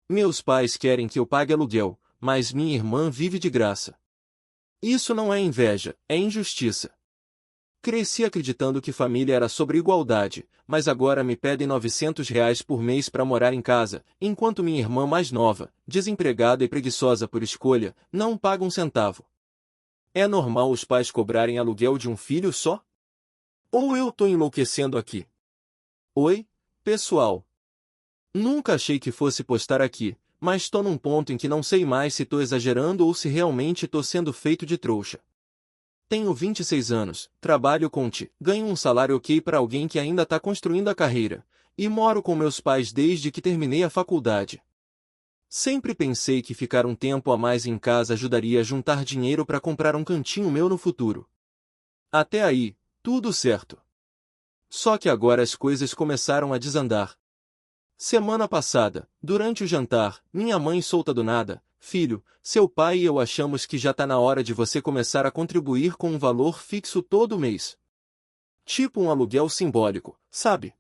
Meus pais querem que eu pague aluguel, mas minha irmã vive de graça. Isso não é inveja, é injustiça. Cresci acreditando que família era sobre igualdade, mas agora me pedem R$ 900 por mês para morar em casa, enquanto minha irmã mais nova, desempregada e preguiçosa por escolha, não paga um centavo. É normal os pais cobrarem aluguel de um filho só? Ou eu tô enlouquecendo aqui? Oi, pessoal. Nunca achei que fosse postar aqui, mas tô num ponto em que não sei mais se tô exagerando ou se realmente tô sendo feito de trouxa. Tenho 26 anos, trabalho com TI, ganho um salário ok para alguém que ainda tá construindo a carreira, e moro com meus pais desde que terminei a faculdade. Sempre pensei que ficar um tempo a mais em casa ajudaria a juntar dinheiro para comprar um cantinho meu no futuro. Até aí, tudo certo. Só que agora as coisas começaram a desandar. Semana passada, durante o jantar, minha mãe solta do nada: "Filho, seu pai e eu achamos que já tá na hora de você começar a contribuir com um valor fixo todo mês. Tipo um aluguel simbólico, sabe?"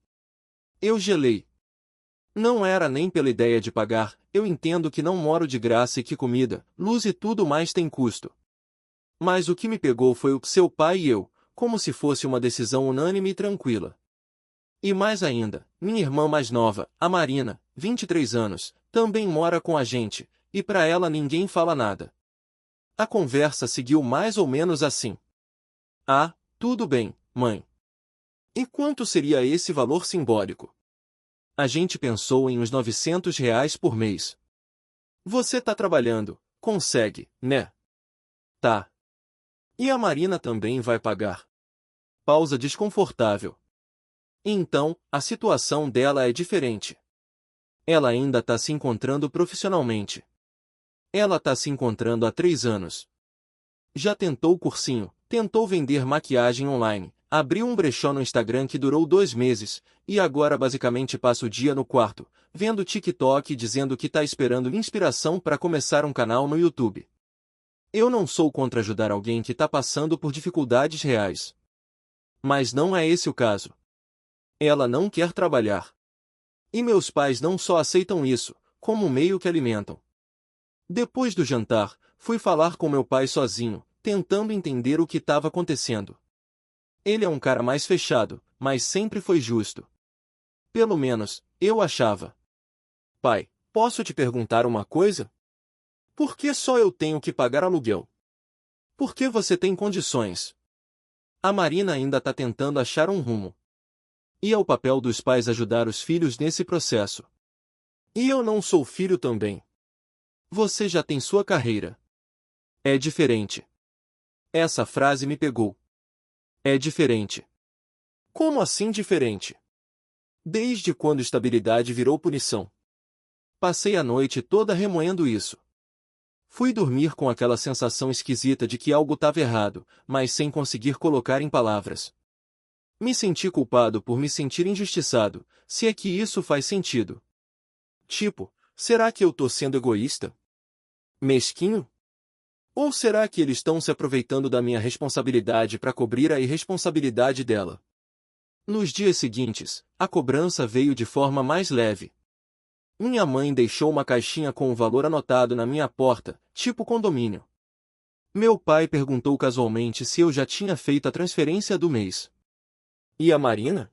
Eu gelei. Não era nem pela ideia de pagar, eu entendo que não moro de graça e que comida, luz e tudo mais tem custo. Mas o que me pegou foi o seu pai e eu, como se fosse uma decisão unânime e tranquila. E mais ainda, minha irmã mais nova, a Marina, 23 anos, também mora com a gente, e para ela ninguém fala nada. A conversa seguiu mais ou menos assim: "Ah, tudo bem, mãe. E quanto seria esse valor simbólico?" A gente pensou em uns R$ 900 por mês. "Você tá trabalhando, consegue, né?" "Tá. E a Marina também vai pagar." Pausa desconfortável. Então, a situação dela é diferente. Ela ainda tá se encontrando profissionalmente. Ela tá se encontrando há 3 anos. Já tentou o cursinho, tentou vender maquiagem online, abriu um brechó no Instagram que durou 2 meses, e agora basicamente passa o dia no quarto, vendo TikTok e dizendo que tá esperando inspiração para começar um canal no YouTube. Eu não sou contra ajudar alguém que tá passando por dificuldades reais. Mas não é esse o caso. Ela não quer trabalhar. E meus pais não só aceitam isso, como meio que alimentam. Depois do jantar, fui falar com meu pai sozinho, tentando entender o que estava acontecendo. Ele é um cara mais fechado, mas sempre foi justo. Pelo menos, eu achava. "Pai, posso te perguntar uma coisa? Por que só eu tenho que pagar aluguel? Por que você tem condições?" A Marina ainda está tentando achar um rumo. E é o papel dos pais ajudar os filhos nesse processo. E eu não sou filho também. Você já tem sua carreira. É diferente. Essa frase me pegou. É diferente. Como assim diferente? Desde quando estabilidade virou punição? Passei a noite toda remoendo isso. Fui dormir com aquela sensação esquisita de que algo estava errado, mas sem conseguir colocar em palavras. Me senti culpado por me sentir injustiçado, se é que isso faz sentido. Tipo, será que eu tô sendo egoísta? Mesquinho? Ou será que eles estão se aproveitando da minha responsabilidade para cobrir a irresponsabilidade dela? Nos dias seguintes, a cobrança veio de forma mais leve. Minha mãe deixou uma caixinha com o valor anotado na minha porta, tipo condomínio. Meu pai perguntou casualmente se eu já tinha feito a transferência do mês. E a Marina?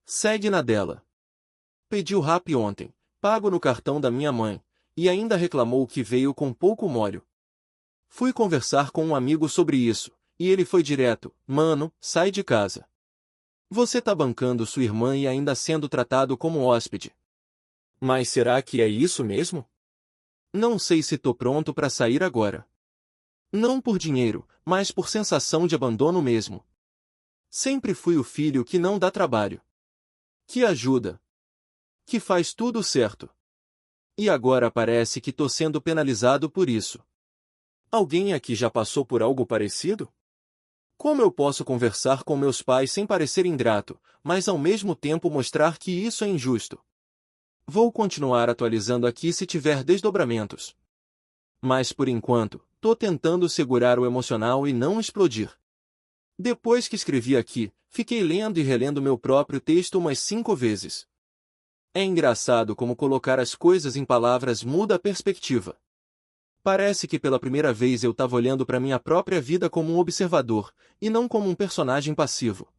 Segue na dela. Pediu rap ontem, pago no cartão da minha mãe, e ainda reclamou que veio com pouco molho. Fui conversar com um amigo sobre isso, e ele foi direto: "Mano, sai de casa. Você tá bancando sua irmã e ainda sendo tratado como hóspede." Mas será que é isso mesmo? Não sei se tô pronto para sair agora. Não por dinheiro, mas por sensação de abandono mesmo. Sempre fui o filho que não dá trabalho, que ajuda, que faz tudo certo. E agora parece que tô sendo penalizado por isso. Alguém aqui já passou por algo parecido? Como eu posso conversar com meus pais sem parecer ingrato, mas ao mesmo tempo mostrar que isso é injusto? Vou continuar atualizando aqui se tiver desdobramentos. Mas por enquanto, tô tentando segurar o emocional e não explodir. Depois que escrevi aqui, fiquei lendo e relendo meu próprio texto umas 5 vezes. É engraçado como colocar as coisas em palavras muda a perspectiva. Parece que pela primeira vez eu estava olhando para minha própria vida como um observador, e não como um personagem passivo.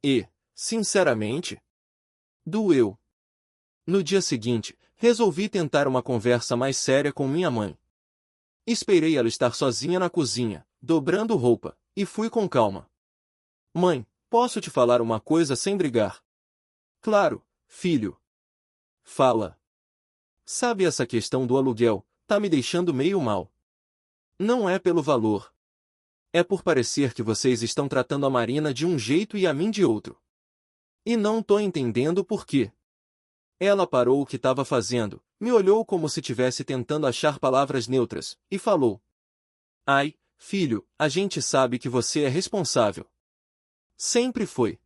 E, sinceramente, doeu. No dia seguinte, resolvi tentar uma conversa mais séria com minha mãe. Esperei ela estar sozinha na cozinha, dobrando roupa, e fui com calma. Mãe, posso te falar uma coisa sem brigar? Claro, filho. Fala. Sabe essa questão do aluguel, tá me deixando meio mal. Não é pelo valor. É por parecer que vocês estão tratando a Marina de um jeito e a mim de outro. E não tô entendendo por quê. Ela parou o que estava fazendo, me olhou como se estivesse tentando achar palavras neutras, e falou. Ai, filho, a gente sabe que você é responsável. Sempre foi.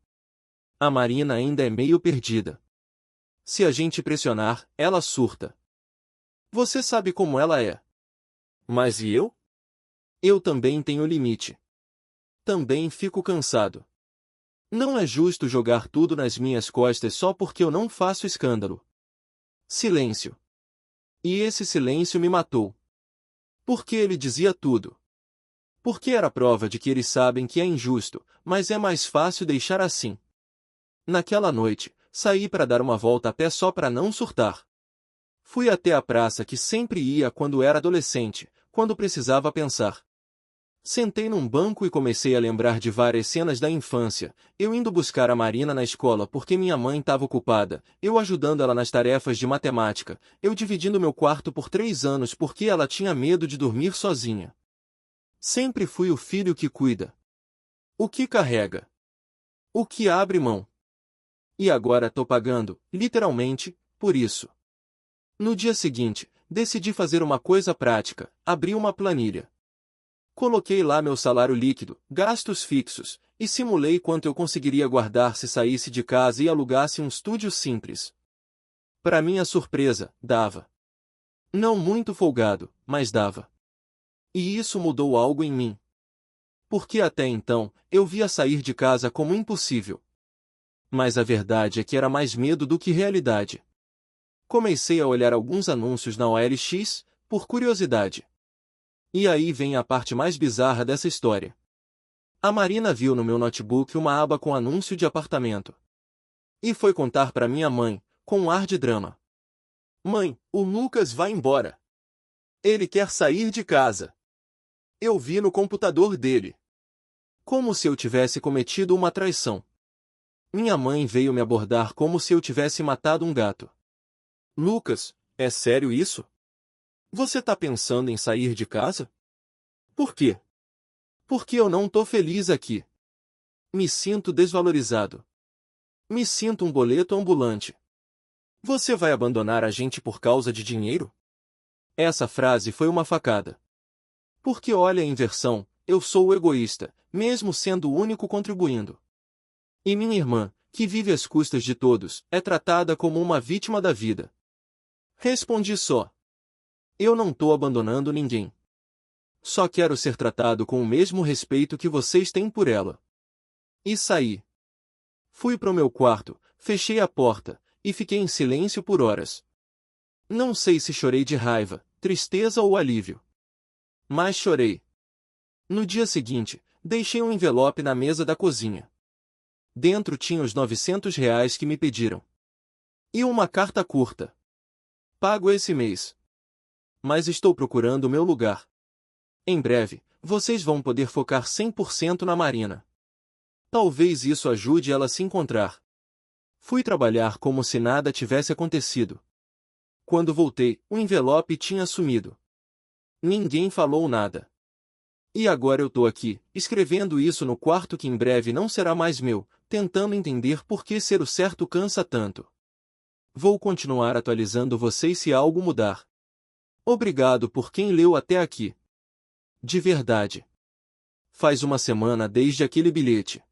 A Marina ainda é meio perdida. Se a gente pressionar, ela surta. Você sabe como ela é. Mas e eu? Eu também tenho limite. Também fico cansado. Não é justo jogar tudo nas minhas costas só porque eu não faço escândalo. Silêncio. E esse silêncio me matou. Porque ele dizia tudo. Porque era prova de que eles sabem que é injusto, mas é mais fácil deixar assim. Naquela noite, saí para dar uma volta a pé só para não surtar. Fui até a praça que sempre ia quando era adolescente, quando precisava pensar. Sentei num banco e comecei a lembrar de várias cenas da infância, eu indo buscar a Marina na escola porque minha mãe estava ocupada, eu ajudando ela nas tarefas de matemática, eu dividindo meu quarto por 3 anos porque ela tinha medo de dormir sozinha. Sempre fui o filho que cuida. O que carrega. O que abre mão. E agora tô pagando, literalmente, por isso. No dia seguinte, decidi fazer uma coisa prática, abri uma planilha. Coloquei lá meu salário líquido, gastos fixos, e simulei quanto eu conseguiria guardar se saísse de casa e alugasse um estúdio simples. Para minha surpresa, dava. Não muito folgado, mas dava. E isso mudou algo em mim. Porque até então, eu via sair de casa como impossível. Mas a verdade é que era mais medo do que realidade. Comecei a olhar alguns anúncios na OLX, por curiosidade. E aí vem a parte mais bizarra dessa história. A Marina viu no meu notebook uma aba com anúncio de apartamento. E foi contar para minha mãe, com um ar de drama. Mãe, o Lucas vai embora. Ele quer sair de casa. Eu vi no computador dele. Como se eu tivesse cometido uma traição. Minha mãe veio me abordar como se eu tivesse matado um gato. Lucas, é sério isso? Você tá pensando em sair de casa? Por quê? Porque eu não tô feliz aqui. Me sinto desvalorizado. Me sinto um boleto ambulante. Você vai abandonar a gente por causa de dinheiro? Essa frase foi uma facada. Porque olha a inversão, eu sou o egoísta, mesmo sendo o único contribuindo. E minha irmã, que vive às custas de todos, é tratada como uma vítima da vida. Respondi só. Eu não tô abandonando ninguém. Só quero ser tratado com o mesmo respeito que vocês têm por ela. E saí. Fui pro meu quarto, fechei a porta, e fiquei em silêncio por horas. Não sei se chorei de raiva, tristeza ou alívio. Mas chorei. No dia seguinte, deixei um envelope na mesa da cozinha. Dentro tinha os R$ 900 que me pediram. E uma carta curta. Pago esse mês. Mas estou procurando o meu lugar. Em breve, vocês vão poder focar 100% na Marina. Talvez isso ajude ela a se encontrar. Fui trabalhar como se nada tivesse acontecido. Quando voltei, o envelope tinha sumido. Ninguém falou nada. E agora eu tô aqui, escrevendo isso no quarto que em breve não será mais meu, tentando entender por que ser o certo cansa tanto. Vou continuar atualizando vocês se algo mudar. Obrigado por quem leu até aqui. De verdade. Faz uma semana desde aquele bilhete.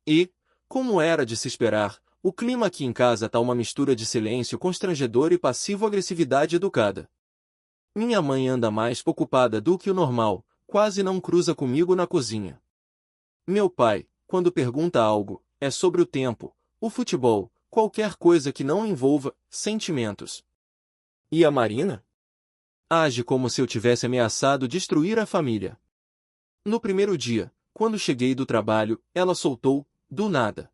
E, como era de se esperar, o clima aqui em casa tá uma mistura de silêncio constrangedor e passivo-agressividade educada. Minha mãe anda mais ocupada do que o normal, quase não cruza comigo na cozinha. Meu pai, quando pergunta algo, é sobre o tempo, o futebol, qualquer coisa que não envolva sentimentos. E a Marina? Age como se eu tivesse ameaçado destruir a família. No primeiro dia, quando cheguei do trabalho, ela soltou, do nada: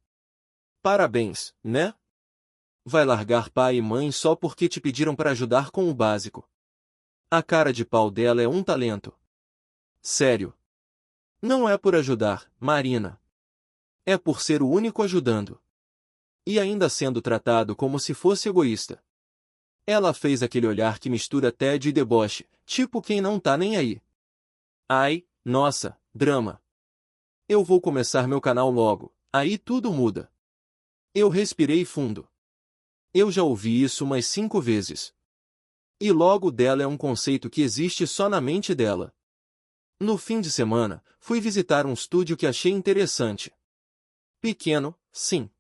"Parabéns, né? Vai largar pai e mãe só porque te pediram para ajudar com o básico." A cara de pau dela é um talento. Sério. Não é por ajudar, Marina. É por ser o único ajudando. E ainda sendo tratado como se fosse egoísta. Ela fez aquele olhar que mistura tédio e deboche, tipo quem não tá nem aí. Ai, nossa, drama. Eu vou começar meu canal logo, aí tudo muda. Eu respirei fundo. Eu já ouvi isso umas 5 vezes. E logo dela é um conceito que existe só na mente dela. No fim de semana, fui visitar um estúdio que achei interessante. Pequeno, sim.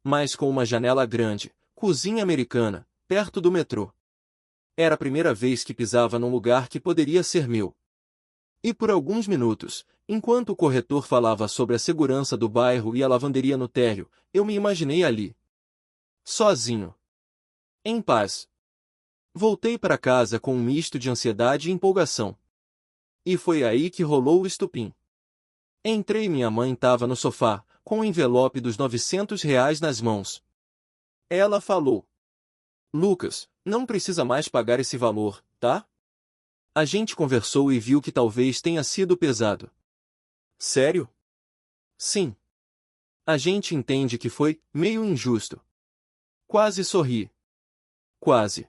Mas com uma janela grande, cozinha americana, perto do metrô. Era a primeira vez que pisava num lugar que poderia ser meu. E por alguns minutos, enquanto o corretor falava sobre a segurança do bairro e a lavanderia no térreo, eu me imaginei ali. Sozinho. Em paz. Voltei para casa com um misto de ansiedade e empolgação. E foi aí que rolou o estupim. Entrei e minha mãe estava no sofá, com o envelope dos R$ 900 nas mãos. Ela falou: "Lucas, não precisa mais pagar esse valor, tá? A gente conversou e viu que talvez tenha sido pesado." Sério? Sim. A gente entende que foi meio injusto. Quase sorri. Quase.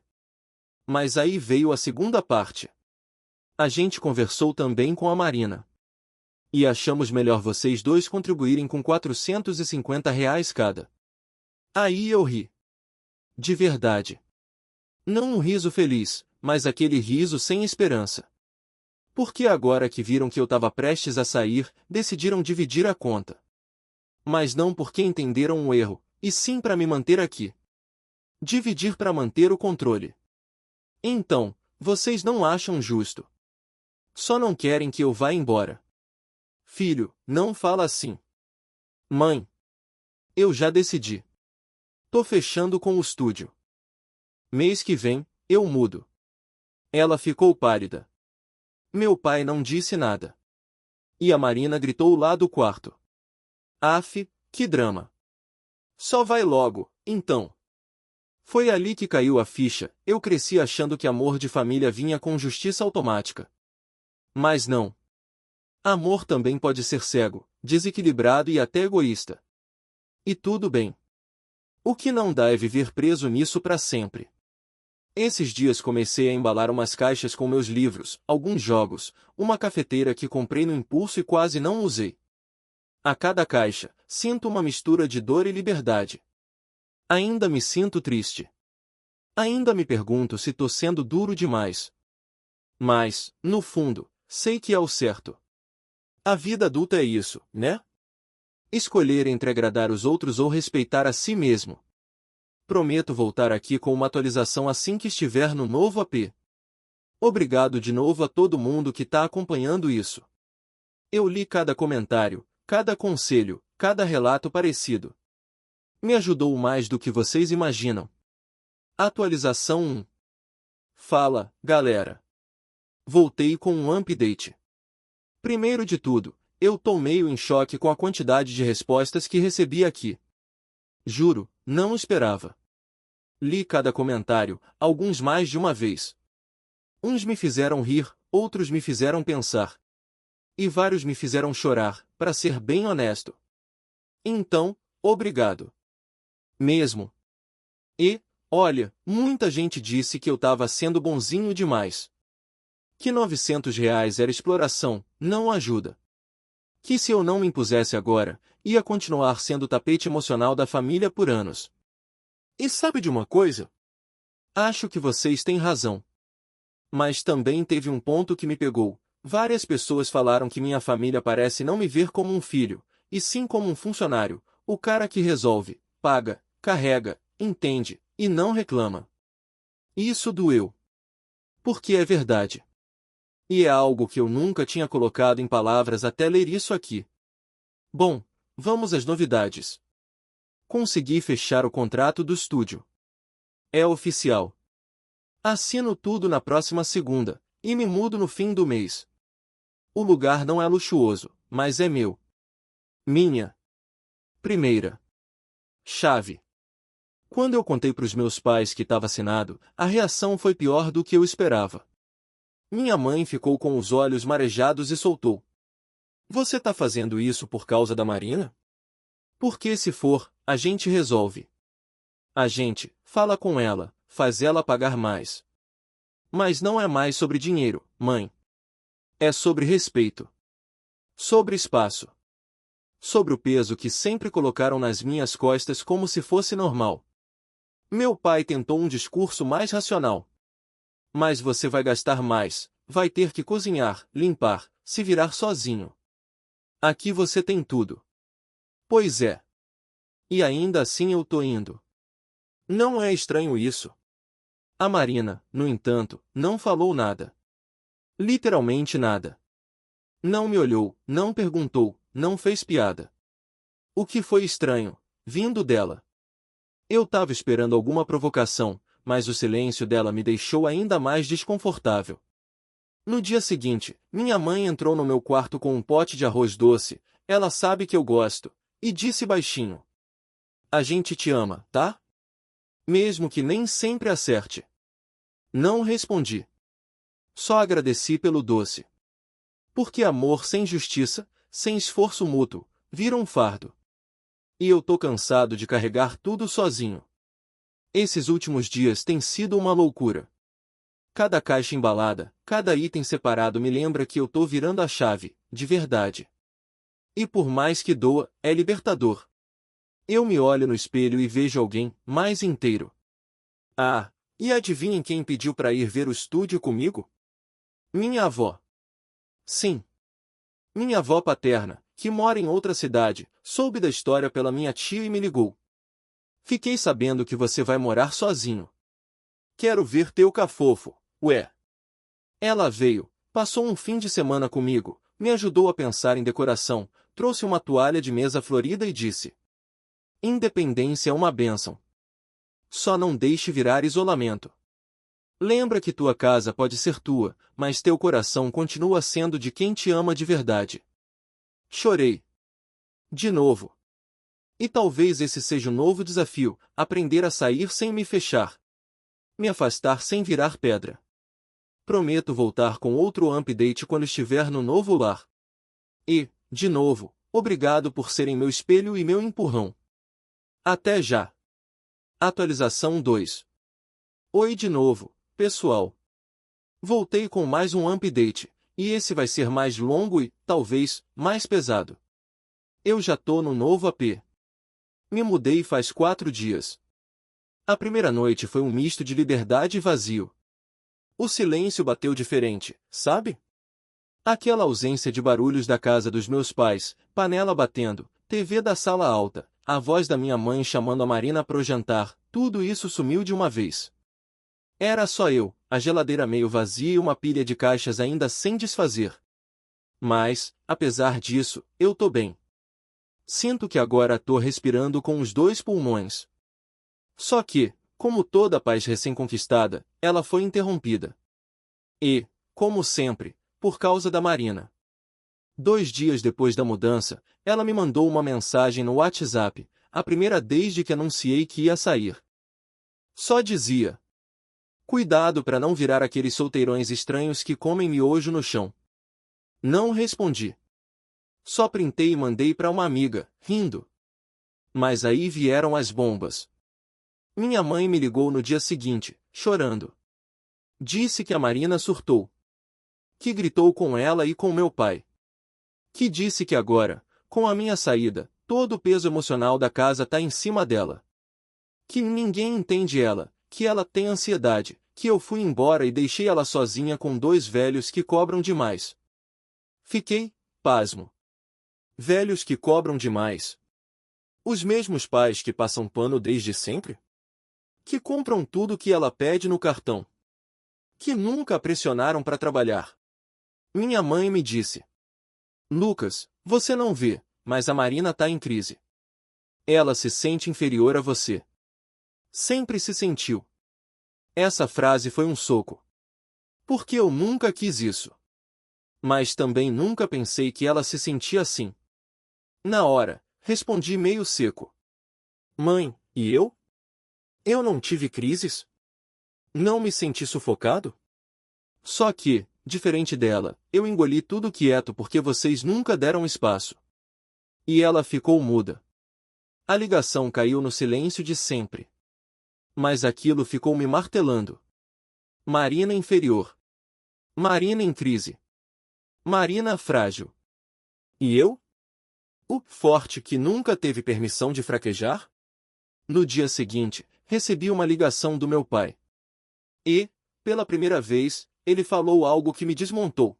Mas aí veio a segunda parte. A gente conversou também com a Marina. E achamos melhor vocês dois contribuírem com R$ 450 cada. Aí eu ri. De verdade. Não um riso feliz, mas aquele riso sem esperança. Porque agora que viram que eu estava prestes a sair, decidiram dividir a conta. Mas não porque entenderam o erro, e sim para me manter aqui. Dividir para manter o controle. Então, vocês não acham justo. Só não querem que eu vá embora. Filho, não fala assim. Mãe. Eu já decidi. Tô fechando com o estúdio. Mês que vem, eu mudo. Ela ficou pálida. Meu pai não disse nada. E a Marina gritou lá do quarto: "Aff, que drama. Só vai logo, então." Foi ali que caiu a ficha. Eu cresci achando que amor de família vinha com justiça automática. Mas não. Amor também pode ser cego, desequilibrado e até egoísta. E tudo bem. O que não dá é viver preso nisso para sempre. Esses dias comecei a embalar umas caixas com meus livros, alguns jogos, uma cafeteira que comprei no impulso e quase não usei. A cada caixa, sinto uma mistura de dor e liberdade. Ainda me sinto triste. Ainda me pergunto se tô sendo duro demais. Mas, no fundo, sei que é o certo. A vida adulta é isso, né? Escolher entre agradar os outros ou respeitar a si mesmo. Prometo voltar aqui com uma atualização assim que estiver no novo AP. Obrigado de novo a todo mundo que tá acompanhando isso. Eu li cada comentário, cada conselho, cada relato parecido. Me ajudou mais do que vocês imaginam. Atualização 1. Fala, galera. Voltei com um update. Primeiro de tudo, eu tô meio em choque com a quantidade de respostas que recebi aqui. Juro, não esperava. Li cada comentário, alguns mais de uma vez. Uns me fizeram rir, outros me fizeram pensar. E vários me fizeram chorar, para ser bem honesto. Então, obrigado. Mesmo. E, olha, muita gente disse que eu tava sendo bonzinho demais. Que R$ 900 era exploração, não ajuda. Que se eu não me impusesse agora, ia continuar sendo o tapete emocional da família por anos. E sabe de uma coisa? Acho que vocês têm razão. Mas também teve um ponto que me pegou. Várias pessoas falaram que minha família parece não me ver como um filho, e sim como um funcionário, o cara que resolve, paga, carrega, entende, e não reclama. Isso doeu. Porque é verdade. E é algo que eu nunca tinha colocado em palavras até ler isso aqui. Bom, vamos às novidades. Consegui fechar o contrato do estúdio. É oficial. Assino tudo na próxima segunda, e me mudo no fim do mês. O lugar não é luxuoso, mas é meu. Minha primeira chave. Quando eu contei para os meus pais que estava assinado, a reação foi pior do que eu esperava. Minha mãe ficou com os olhos marejados e soltou: Você tá fazendo isso por causa da Marina? Porque se for, a gente resolve. A gente fala com ela, faz ela pagar mais. Mas não é mais sobre dinheiro, mãe. É sobre respeito. Sobre espaço. Sobre o peso que sempre colocaram nas minhas costas como se fosse normal. Meu pai tentou um discurso mais racional. Mas você vai gastar mais, vai ter que cozinhar, limpar, se virar sozinho. Aqui você tem tudo. Pois é. E ainda assim eu tô indo. Não é estranho isso? A Marina, no entanto, não falou nada. Literalmente nada. Não me olhou, não perguntou, não fez piada. O que foi estranho, vindo dela. Eu tava esperando alguma provocação, mas o silêncio dela me deixou ainda mais desconfortável. No dia seguinte, minha mãe entrou no meu quarto com um pote de arroz doce, ela sabe que eu gosto, e disse baixinho: A gente te ama, tá? Mesmo que nem sempre acerte. Não respondi. Só agradeci pelo doce. Porque amor sem justiça, sem esforço mútuo, vira um fardo. E eu tô cansado de carregar tudo sozinho. Esses últimos dias têm sido uma loucura. Cada caixa embalada, cada item separado me lembra que eu tô virando a chave, de verdade. E por mais que doa, é libertador. Eu me olho no espelho e vejo alguém mais inteiro. Ah, e adivinhem quem pediu para ir ver o estúdio comigo? Minha avó. Sim. Minha avó paterna, que mora em outra cidade, soube da história pela minha tia e me ligou. Fiquei sabendo que você vai morar sozinho. Quero ver teu cafofo, ué. Ela veio, passou um fim de semana comigo, me ajudou a pensar em decoração, trouxe uma toalha de mesa florida e disse: Independência é uma bênção. Só não deixe virar isolamento. Lembra que tua casa pode ser tua, mas teu coração continua sendo de quem te ama de verdade. Chorei. De novo. E talvez esse seja um novo desafio, aprender a sair sem me fechar. Me afastar sem virar pedra. Prometo voltar com outro update quando estiver no novo lar. E, de novo, obrigado por serem meu espelho e meu empurrão. Até já. Atualização 2. Oi de novo, pessoal. Voltei com mais um update, e esse vai ser mais longo e, talvez, mais pesado. Eu já tô no novo AP. Me mudei faz 4 dias. A primeira noite foi um misto de liberdade e vazio. O silêncio bateu diferente, sabe? Aquela ausência de barulhos da casa dos meus pais, panela batendo, TV da sala alta, a voz da minha mãe chamando a Marina pro jantar, tudo isso sumiu de uma vez. Era só eu, a geladeira meio vazia e uma pilha de caixas ainda sem desfazer. Mas, apesar disso, eu tô bem. Sinto que agora tô respirando com os 2 pulmões. Só que, como toda paz recém-conquistada, ela foi interrompida. E, como sempre, por causa da Marina. 2 dias depois da mudança, ela me mandou uma mensagem no WhatsApp, a primeira desde que anunciei que ia sair. Só dizia: Cuidado para não virar aqueles solteirões estranhos que comem miojo no chão. Não respondi. Só printei e mandei para uma amiga, rindo. Mas aí vieram as bombas. Minha mãe me ligou no dia seguinte, chorando. Disse que a Marina surtou. Que gritou com ela e com meu pai. Que disse que agora, com a minha saída, todo o peso emocional da casa tá em cima dela. Que ninguém entende ela, que ela tem ansiedade, que eu fui embora e deixei ela sozinha com 2 velhos que cobram demais. Fiquei, pasmo. Velhos que cobram demais. Os mesmos pais que passam pano desde sempre? Que compram tudo que ela pede no cartão. Que nunca a pressionaram para trabalhar. Minha mãe me disse: Lucas, você não vê, mas a Marina tá em crise. Ela se sente inferior a você. Sempre se sentiu. Essa frase foi um soco. Porque eu nunca quis isso. Mas também nunca pensei que ela se sentia assim. Na hora, respondi meio seco. Mãe, e eu? Eu não tive crises? Não me senti sufocado? Só que, diferente dela, eu engoli tudo quieto porque vocês nunca deram espaço. E ela ficou muda. A ligação caiu no silêncio de sempre. Mas aquilo ficou me martelando. Marina inferior. Marina em crise. Marina frágil. E eu? O forte que nunca teve permissão de fraquejar? No dia seguinte, recebi uma ligação do meu pai. E, pela primeira vez, ele falou algo que me desmontou.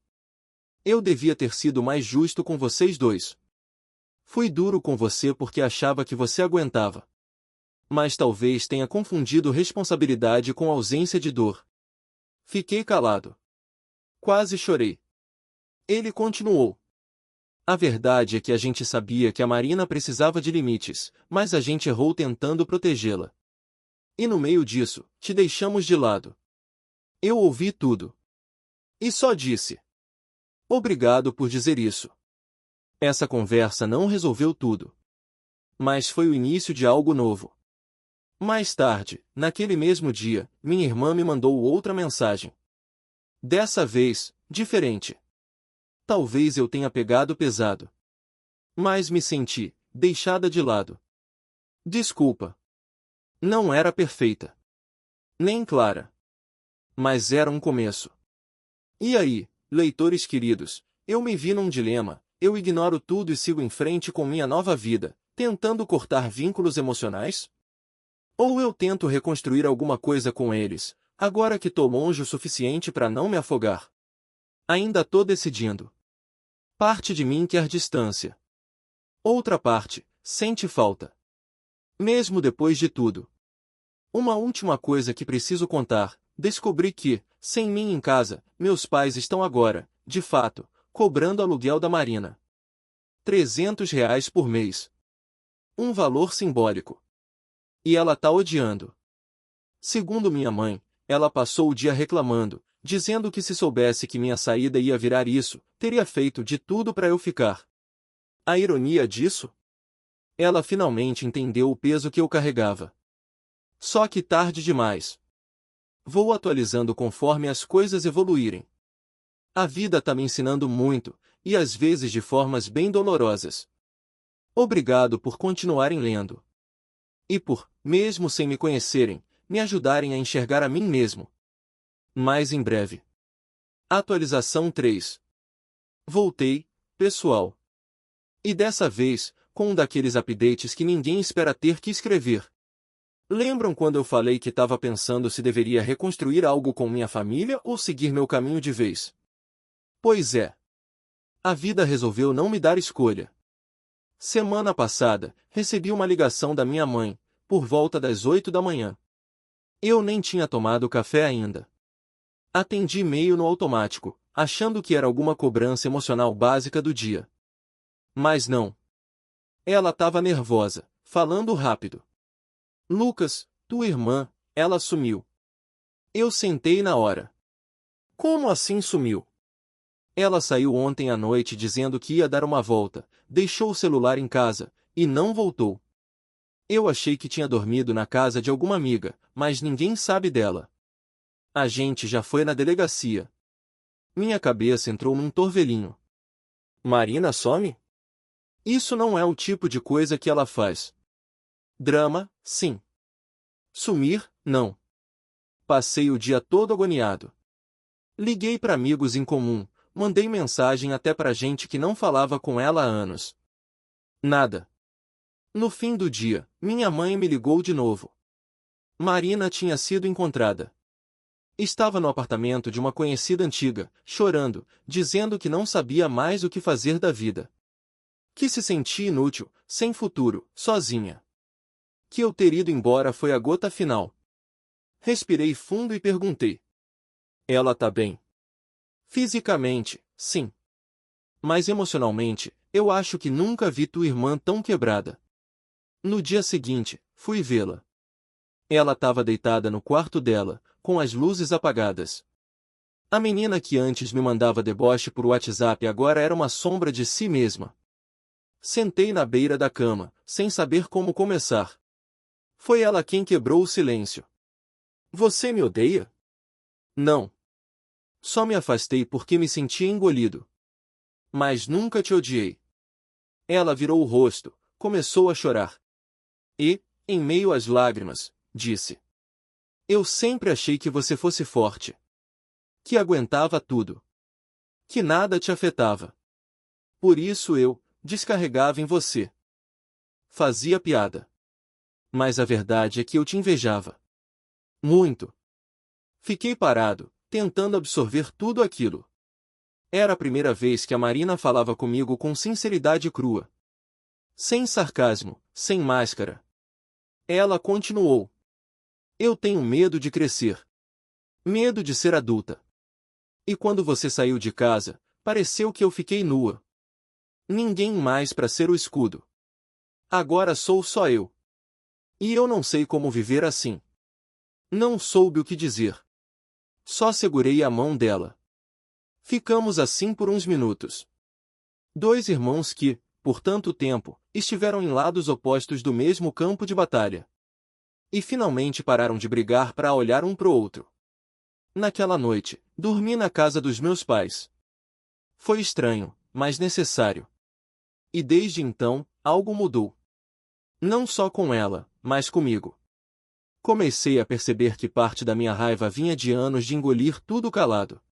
Eu devia ter sido mais justo com vocês dois. Fui duro com você porque achava que você aguentava. Mas talvez tenha confundido responsabilidade com ausência de dor. Fiquei calado. Quase chorei. Ele continuou. A verdade é que a gente sabia que a Marina precisava de limites, mas a gente errou tentando protegê-la. E no meio disso, te deixamos de lado. Eu ouvi tudo. E só disse: obrigado por dizer isso. Essa conversa não resolveu tudo. Mas foi o início de algo novo. Mais tarde, naquele mesmo dia, minha irmã me mandou outra mensagem. Dessa vez, diferente. Talvez eu tenha pegado pesado. Mas me senti deixada de lado. Desculpa. Não era perfeita. Nem clara. Mas era um começo. E aí, leitores queridos, eu me vi num dilema. Eu ignoro tudo e sigo em frente com minha nova vida, tentando cortar vínculos emocionais? Ou eu tento reconstruir alguma coisa com eles, agora que tô longe o suficiente para não me afogar? Ainda tô decidindo. Parte de mim quer distância. Outra parte sente falta. Mesmo depois de tudo. Uma última coisa que preciso contar. Descobri que, sem mim em casa, meus pais estão agora, de fato, cobrando aluguel da Marina. R$ 300 por mês. Um valor simbólico. E ela tá odiando. Segundo minha mãe, ela passou o dia reclamando, dizendo que se soubesse que minha saída ia virar isso, teria feito de tudo para eu ficar. A ironia disso? Ela finalmente entendeu o peso que eu carregava. Só que tarde demais. Vou atualizando conforme as coisas evoluírem. A vida tá me ensinando muito, e às vezes de formas bem dolorosas. Obrigado por continuarem lendo. E por, mesmo sem me conhecerem, me ajudarem a enxergar a mim mesmo. Mais em breve. Atualização 3. Voltei, pessoal. E dessa vez, com um daqueles updates que ninguém espera ter que escrever. Lembram quando eu falei que estava pensando se deveria reconstruir algo com minha família ou seguir meu caminho de vez? Pois é. A vida resolveu não me dar escolha. Semana passada, recebi uma ligação da minha mãe, por volta das 8 da manhã. Eu nem tinha tomado café ainda. Atendi meio no automático, achando que era alguma cobrança emocional básica do dia. Mas não. Ela estava nervosa, falando rápido. Lucas, tua irmã, ela sumiu. Eu sentei na hora. Como assim sumiu? Ela saiu ontem à noite dizendo que ia dar uma volta, deixou o celular em casa, e não voltou. Eu achei que tinha dormido na casa de alguma amiga, mas ninguém sabe dela. A gente já foi na delegacia. Minha cabeça entrou num torvelinho. Marina some? Isso não é o tipo de coisa que ela faz. Drama, sim. Sumir, não. Passei o dia todo agoniado. Liguei para amigos em comum, mandei mensagem até para gente que não falava com ela há anos. Nada. No fim do dia, minha mãe me ligou de novo. Marina tinha sido encontrada. Estava no apartamento de uma conhecida antiga, chorando, dizendo que não sabia mais o que fazer da vida. Que se sentia inútil, sem futuro, sozinha. Que eu ter ido embora foi a gota final. Respirei fundo e perguntei. Ela tá bem? Fisicamente, sim. Mas emocionalmente, eu acho que nunca vi tua irmã tão quebrada. No dia seguinte, fui vê-la. Ela estava deitada no quarto dela, com as luzes apagadas. A menina que antes me mandava deboche por WhatsApp agora era uma sombra de si mesma. Sentei na beira da cama, sem saber como começar. Foi ela quem quebrou o silêncio. Você me odeia? Não. Só me afastei porque me sentia engolido. Mas nunca te odiei. Ela virou o rosto, começou a chorar. E, em meio às lágrimas, disse: Eu sempre achei que você fosse forte. Que aguentava tudo. Que nada te afetava. Por isso eu descarregava em você. Fazia piada. Mas a verdade é que eu te invejava. Muito. Fiquei parado, tentando absorver tudo aquilo. Era a primeira vez que a Marina falava comigo com sinceridade crua. Sem sarcasmo, sem máscara. Ela continuou: Eu tenho medo de crescer. Medo de ser adulta. E quando você saiu de casa, pareceu que eu fiquei nua. Ninguém mais para ser o escudo. Agora sou só eu. E eu não sei como viver assim. Não soube o que dizer. Só segurei a mão dela. Ficamos assim por uns minutos. Dois irmãos que, por tanto tempo, estiveram em lados opostos do mesmo campo de batalha. E finalmente pararam de brigar para olhar um pro outro. Naquela noite, dormi na casa dos meus pais. Foi estranho, mas necessário. E desde então, algo mudou. Não só com ela, mas comigo. Comecei a perceber que parte da minha raiva vinha de anos de engolir tudo calado.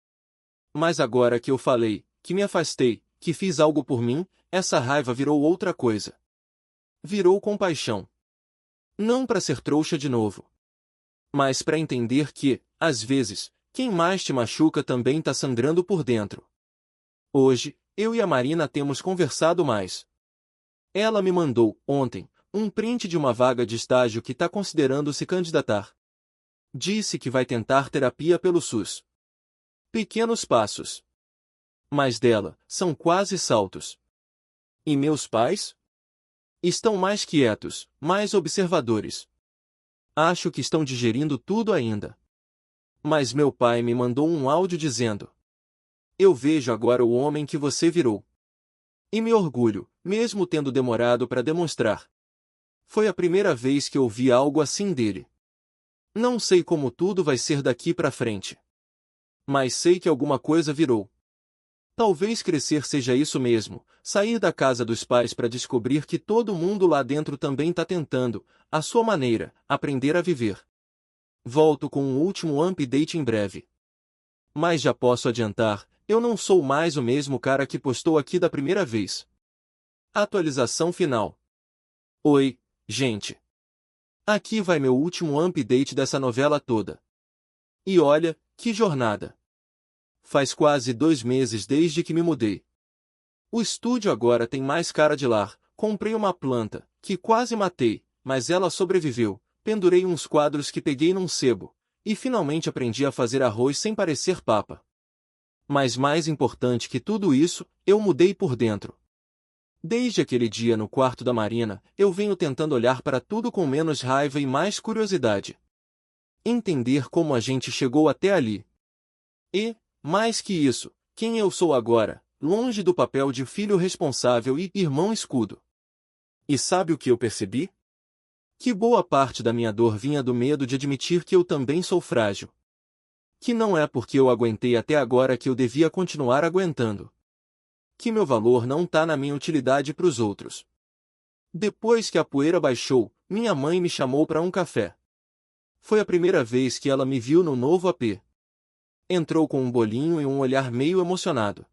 Mas agora que eu falei, que me afastei, que fiz algo por mim, essa raiva virou outra coisa. Virou compaixão. Não para ser trouxa de novo. Mas para entender que, às vezes, quem mais te machuca também tá sangrando por dentro. Hoje, eu e a Marina temos conversado mais. Ela me mandou, ontem, um print de uma vaga de estágio que tá considerando se candidatar. Disse que vai tentar terapia pelo SUS. Pequenos passos. Mas dela, são quase saltos. E meus pais? Estão mais quietos, mais observadores. Acho que estão digerindo tudo ainda. Mas meu pai me mandou um áudio dizendo: Eu vejo agora o homem que você virou. E me orgulho, mesmo tendo demorado para demonstrar. Foi a primeira vez que ouvi algo assim dele. Não sei como tudo vai ser daqui para frente. Mas sei que alguma coisa virou. Talvez crescer seja isso mesmo, sair da casa dos pais para descobrir que todo mundo lá dentro também tá tentando, à sua maneira, aprender a viver. Volto com um último update em breve. Mas já posso adiantar, eu não sou mais o mesmo cara que postou aqui da primeira vez. Atualização final. Oi, gente. Aqui vai meu último update dessa novela toda. E olha, que jornada. Faz quase 2 meses desde que me mudei. O estúdio agora tem mais cara de lar, comprei uma planta, que quase matei, mas ela sobreviveu, pendurei uns quadros que peguei num sebo, e finalmente aprendi a fazer arroz sem parecer papa. Mas mais importante que tudo isso, eu mudei por dentro. Desde aquele dia no quarto da Marina, eu venho tentando olhar para tudo com menos raiva e mais curiosidade. Entender como a gente chegou até ali. E, mais que isso, quem eu sou agora, longe do papel de filho responsável e irmão escudo. E sabe o que eu percebi? Que boa parte da minha dor vinha do medo de admitir que eu também sou frágil. Que não é porque eu aguentei até agora que eu devia continuar aguentando. Que meu valor não tá na minha utilidade pros outros. Depois que a poeira baixou, minha mãe me chamou para um café. Foi a primeira vez que ela me viu no novo AP. Entrou com um bolinho e um olhar meio emocionado.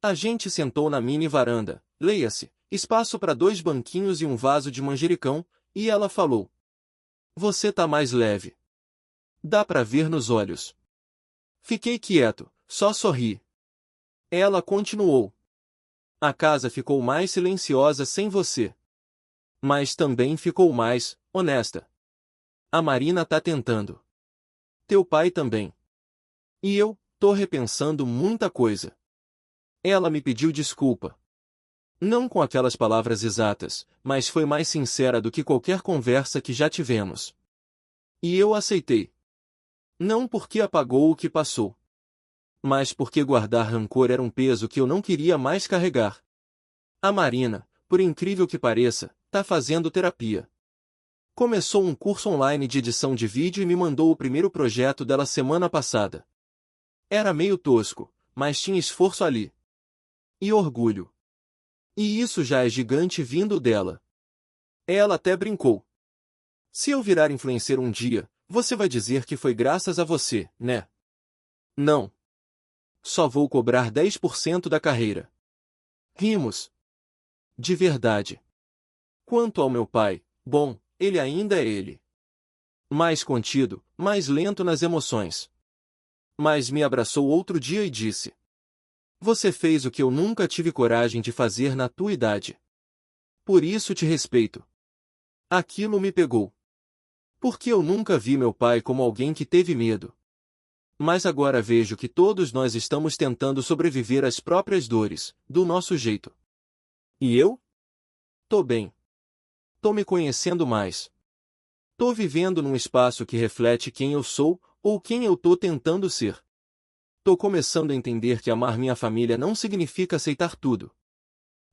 A gente sentou na mini varanda, leia-se, espaço para 2 banquinhos e um vaso de manjericão, e ela falou: Você tá mais leve. Dá pra ver nos olhos. Fiquei quieto, só sorri. Ela continuou: A casa ficou mais silenciosa sem você. Mas também ficou mais honesta. A Marina tá tentando. Teu pai também. E eu, tô repensando muita coisa. Ela me pediu desculpa. Não com aquelas palavras exatas, mas foi mais sincera do que qualquer conversa que já tivemos. E eu aceitei. Não porque apagou o que passou, mas porque guardar rancor era um peso que eu não queria mais carregar. A Marina, por incrível que pareça, tá fazendo terapia. Começou um curso online de edição de vídeo e me mandou o primeiro projeto dela semana passada. Era meio tosco, mas tinha esforço ali. E orgulho. E isso já é gigante vindo dela. Ela até brincou. Se eu virar influencer um dia, você vai dizer que foi graças a você, né? Não. Só vou cobrar 10% da carreira. Rimos. De verdade. Quanto ao meu pai, bom, ele ainda é ele. Mais contido, mais lento nas emoções. Mas me abraçou outro dia e disse: Você fez o que eu nunca tive coragem de fazer na tua idade. Por isso te respeito. Aquilo me pegou. Porque eu nunca vi meu pai como alguém que teve medo. Mas agora vejo que todos nós estamos tentando sobreviver às próprias dores, do nosso jeito. E eu? Tô bem. Tô me conhecendo mais. Tô vivendo num espaço que reflete quem eu sou, ou quem eu tô tentando ser. Tô começando a entender que amar minha família não significa aceitar tudo.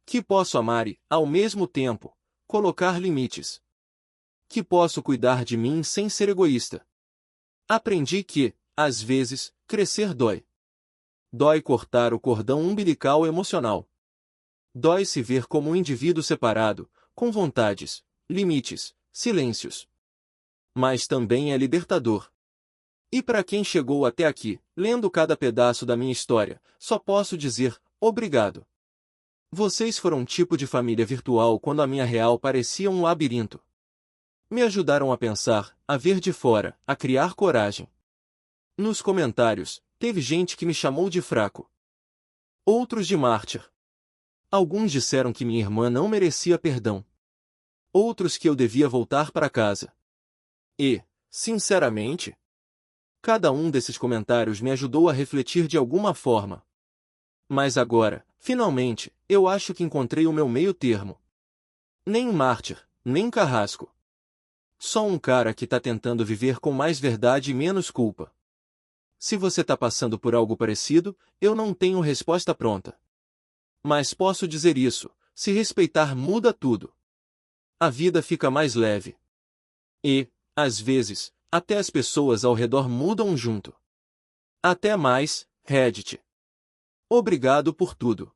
Que posso amar e, ao mesmo tempo, colocar limites. Que posso cuidar de mim sem ser egoísta. Aprendi que, às vezes, crescer dói. Dói cortar o cordão umbilical emocional. Dói se ver como um indivíduo separado, com vontades, limites, silêncios. Mas também é libertador. E para quem chegou até aqui, lendo cada pedaço da minha história, só posso dizer, obrigado. Vocês foram um tipo de família virtual quando a minha real parecia um labirinto. Me ajudaram a pensar, a ver de fora, a criar coragem. Nos comentários, teve gente que me chamou de fraco. Outros de mártir. Alguns disseram que minha irmã não merecia perdão. Outros que eu devia voltar para casa. E, sinceramente, cada um desses comentários me ajudou a refletir de alguma forma. Mas agora, finalmente, eu acho que encontrei o meu meio termo. Nem mártir, nem carrasco. Só um cara que tá tentando viver com mais verdade e menos culpa. Se você tá passando por algo parecido, eu não tenho resposta pronta. Mas posso dizer isso, se respeitar muda tudo. A vida fica mais leve. E, às vezes, até as pessoas ao redor mudam junto. Até mais, Reddit. Obrigado por tudo.